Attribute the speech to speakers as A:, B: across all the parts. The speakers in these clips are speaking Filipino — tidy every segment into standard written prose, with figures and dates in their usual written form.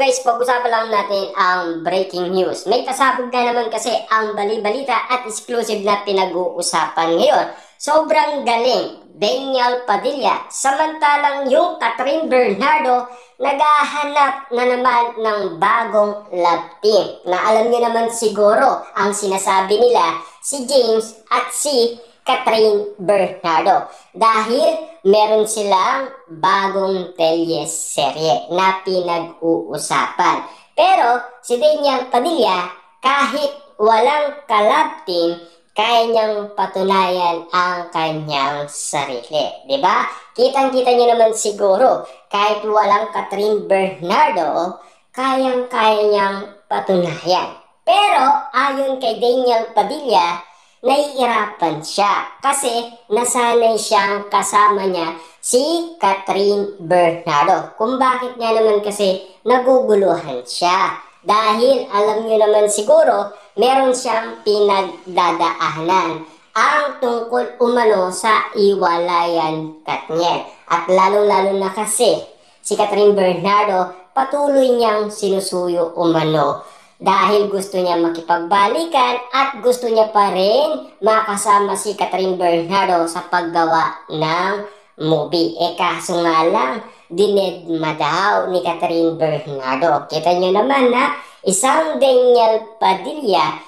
A: guys, pag-usapan lang natin ang breaking news. May pasabog na naman kasi ang bali-balita at exclusive na pinag-uusapan ngayon. Sobrang galing, Daniel Padilla. Samantalang yung Catherine Bernardo, naghahanap na naman ng bagong love team. Na alam niyo naman siguro ang sinasabi nila, si James at si Catherine Bernardo. Dahil meron silang bagong teleserye na pinag-uusapan. Pero si Daniel Padilla, kahit walang ka-love team, kaya niyang patunayan ang kanyang sarili. Diba? Kitang-kita niyo naman siguro, kahit walang Catherine Bernardo, kayang-kaya niyang patunayan. Pero ayon kay Daniel Padilla, nahihirapan siya kasi nasanay siyang kasama niya si Catherine Bernardo. Kung bakit nga naman kasi naguguluhan siya. Dahil alam niyo naman siguro, meron siyang pinagdadaanan ang tungkol umano sa iwalayan Katniel. At lalong-lalo na kasi si Catherine Bernardo patuloy niyang sinusuyo umano. Dahil gusto niya makipagbalikan at gusto niya pa rin makasama si Catherine Bernardo sa paggawa ng movie. Kaso nga lang, dinedma daw ni Catherine Bernardo. Kita niyo naman na isang Daniel Padilla,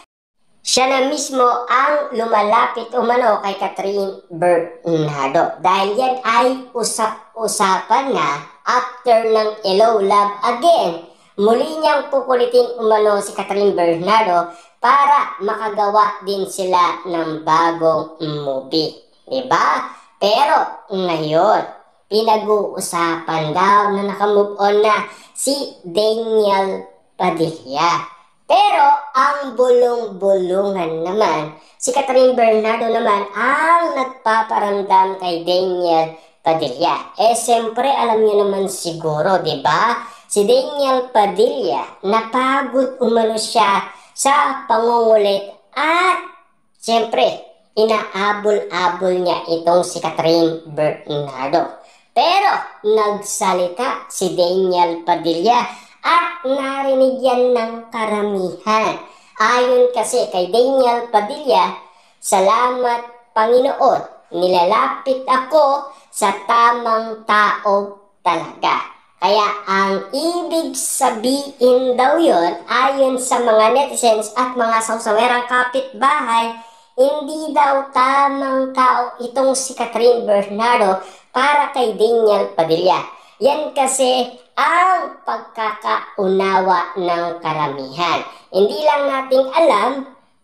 A: siya na mismo ang lumalapit umano kay Catherine Bernardo. Dahil yan ay usap-usapan na after ng Hello Love Again. Muli niyang kukulitin umano si Catherine Bernardo para makagawa din sila ng bagong movie. Diba? Pero ngayon, pinag-uusapan daw na nakamove on na si Daniel Padilla. Pero ang bulong-bulungan naman, si Catherine Bernardo naman ang nagpaparamdam kay Daniel Padilla. Siyempre alam niyo naman siguro, diba? Si Daniel Padilla, napagod umano siya sa pangungulit at siyempre, inaabol-abol niya itong si Catherine Bernardo. Pero nagsalita si Daniel Padilla at narinig yan ng karamihan. Ayon kasi kay Daniel Padilla, salamat Panginoon, nilalapit ako sa tamang tao talaga. Kaya ang ibig sabihin daw yon ayon sa mga netizens at mga sawsawerang kapitbahay, hindi daw tamang tao itong si Catherine Bernardo para kay Daniel Padilla. Yan kasi ang pagkakaunawa ng karamihan. Hindi lang nating alam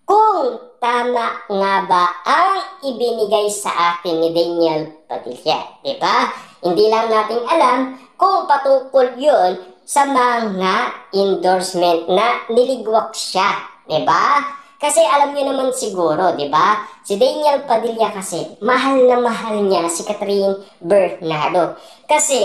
A: kung tama nga ba ang ibinigay sa atin ni Daniel Padilla. Diba? Hindi lang nating alam kung patungkol yun sa mga endorsement na niligwak siya, diba? Kasi alam niyo naman siguro, diba? Si Daniel Padilla kasi, mahal na mahal niya si Catherine Bernardo. Kasi,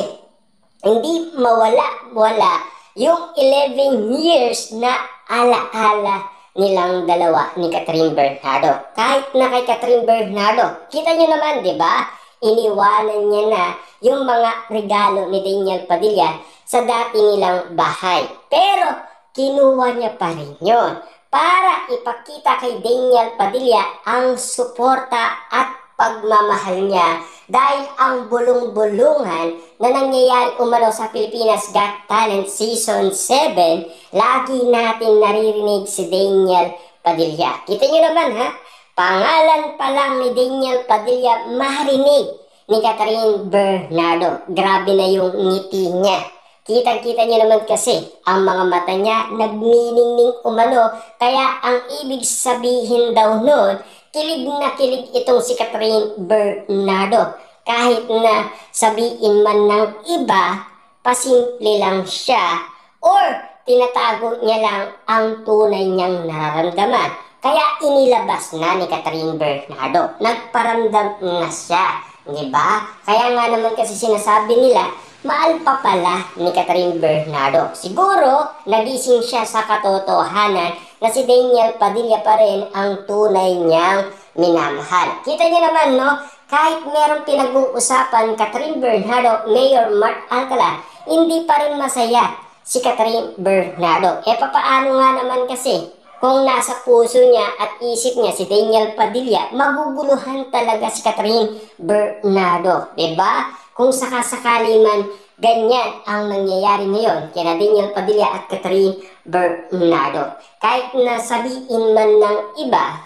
A: hindi mawala-wala yung 11 years na ala-ala nilang dalawa ni Catherine Bernardo. Kahit na kay Catherine Bernardo, kita niyo naman, diba? Iniwanan niya na yung mga regalo ni Daniel Padilla sa dati nilang bahay. Pero kinuha niya pa rin yun para ipakita kay Daniel Padilla ang suporta at pagmamahal niya dahil ang bulong-bulungan na nangyayari umano sa Pilipinas Got Talent Season 7, lagi natin naririnig si Daniel Padilla. Kita niyo naman ha? Pangalan pa lang ni Daniel Padilla marinig ni Catherine Bernardo. Grabe na yung ngiti niya. Kitang-kita niyo naman kasi ang mga mata niya nagniningning umano. Kaya ang ibig sabihin daw nun, kilig na kilig itong si Catherine Bernardo. Kahit na sabihin man ng iba, pasimple lang siya or tinatago niya lang ang tunay niyang nararamdaman. Kaya inilabas na ni Catherine Bernardo. Nagparamdam na siya. Diba? Kaya nga naman kasi sinasabi nila, mahal pa pala ni Catherine Bernardo. Siguro, nagising siya sa katotohanan na si Daniel Padilla pa rin ang tunay niyang minamahal. Kita niyo naman, no? Kahit merong pinag-uusapan Catherine Bernardo, Mayor Mark Alcala, hindi pa rin masaya si Catherine Bernardo. Papaano nga naman kasi kung nasa puso niya at isip niya si Daniel Padilla, maguguluhan talaga si Catherine Bernardo, diba? Kung sakasakali man ganyan ang nangyayari ngayon kina Daniel Padilla at Catherine Bernardo. Kahit na sabihin man ng iba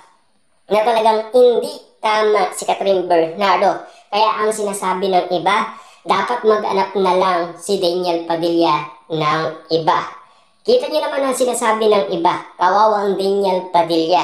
A: na talagang hindi tama si Catherine Bernardo, kaya ang sinasabi ng iba, dapat mag-anak na lang si Daniel Padilla ng iba. Kita niyo naman ang sinasabi ng iba, kawawang Daniel Padilla.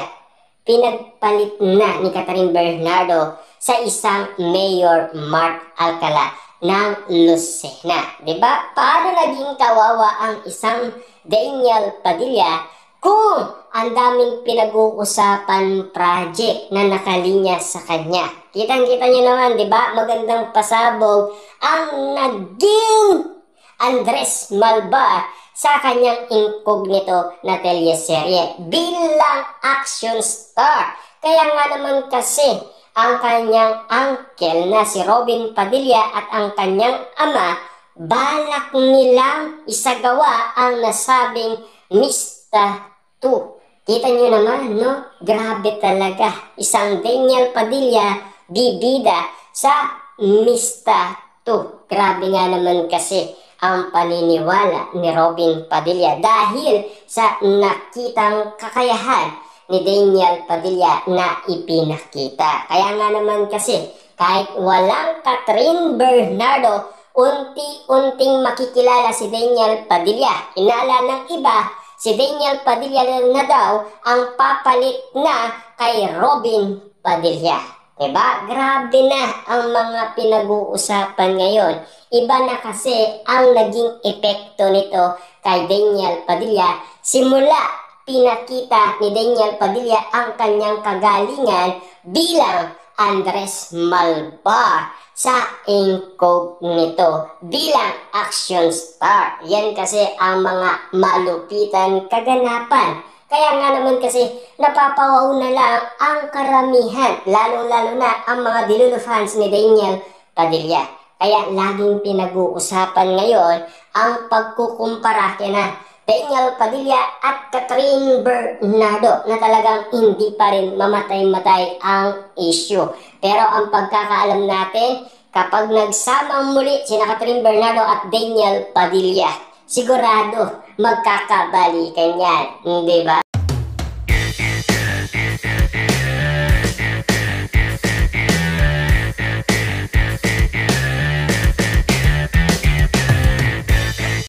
A: Pinagpalit na ni Catherine Bernardo sa isang Mayor Mark Alcala ng Lucena. Diba? Paano naging kawawa ang isang Daniel Padilla kung ang daming pinag-uusapan project na nakalinya sa kanya? Kitang-kita niyo naman, diba? Magandang pasabog ang naging Andres Malvar sa kanyang incognito na teleserye bilang action star. Kaya nga naman kasi ang kanyang uncle na si Robin Padilla at ang kanyang ama balak nilang isagawa ang nasabing Mista 2. Kita nyo naman, no? Grabe talaga. Isang Daniel Padilla bibida sa Mista 2. Grabe nga naman kasi ang paniniwala ni Robin Padilla dahil sa nakitang kakayahan ni Daniel Padilla na ipinakita. Kaya nga naman kasi kahit walang Catherine Bernardo, unti-unting makikilala si Daniel Padilla. Inala ng iba, si Daniel Padilla na daw ang papalit na kay Robin Padilla. Diba? Grabe na ang mga pinag-uusapan ngayon. Iba na kasi ang naging epekto nito kay Daniel Padilla. Simula pinakita ni Daniel Padilla ang kanyang kagalingan bilang Andres Malvar sa incognito bilang action star. Yan kasi ang mga malupitan kaganapan. Kaya nga naman kasi napapawaw na lang ang karamihan, lalo-lalo na ang mga Dilulo fans ni Daniel Padilla. Kaya laging pinag-uusapan ngayon ang pagkukumpara kina Daniel Padilla at Catherine Bernardo na talagang hindi pa rin mamatay-matay ang issue. Pero ang pagkakaalam natin, kapag nagsamang muli sina Catherine Bernardo at Daniel Padilla, sigurado magkakabalikan yan, di ba?